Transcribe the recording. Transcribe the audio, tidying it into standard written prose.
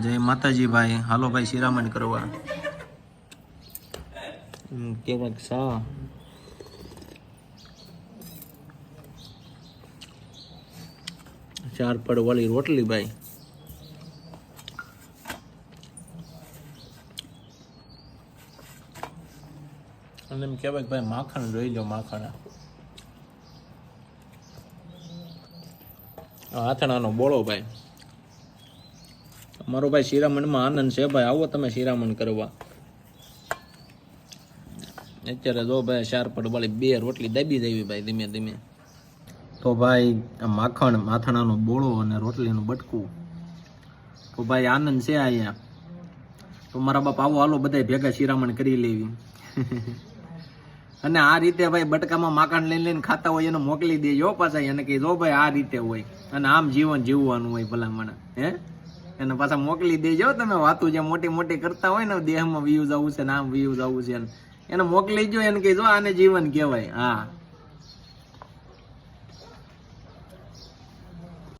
જય માતાજી ભાઈ. હાલો ભાઈ શિરામણ કરવા. કેવાક સા ચાર પડ વાળી રોટલી ભાઈ. અને એમ કહેવાય કે ભાઈ માખણ જોઈ લો, માખણ હાથણાનો બોળો ભાઈ. અમારો ભાઈ શિરામણમાં આનંદ છે ભાઈ. આવો તમે શિરામણ કરવા. અત્યારે જો ભાઈ ચાર પડ વાળી 2 રોટલી દાબી દેવી ભાઈ ધીમે ધીમે. તો ભાઈ માખણ, માથણાનો બોળો અને રોટલીનું બટકું. તો ભાઈ આનંદ છે અહીંયા. તો મારા બાપ આવો હાલો બધા ભેગા શિરામણ કરી લેવી. અને આ રીતે ભાઈ બટકામાં માખણ લઈને લઈને ખાતા હોય એને મોકલી દેજો પાછા. એને કહી જો ભાઈ આ રીતે હોય અને આમ જીવન જીવવાનું હોય ભલામણ. હે એને પાછા મોકલી દેજો તમે. વાતું જે મોટી મોટી કરતા હોય ને દેહમાં વ્યૂઝ આવું છે ને આમ વ્યૂઝ આવું છે એને મોકલી જો. એને કહી જો આને જીવન કહેવાય. હા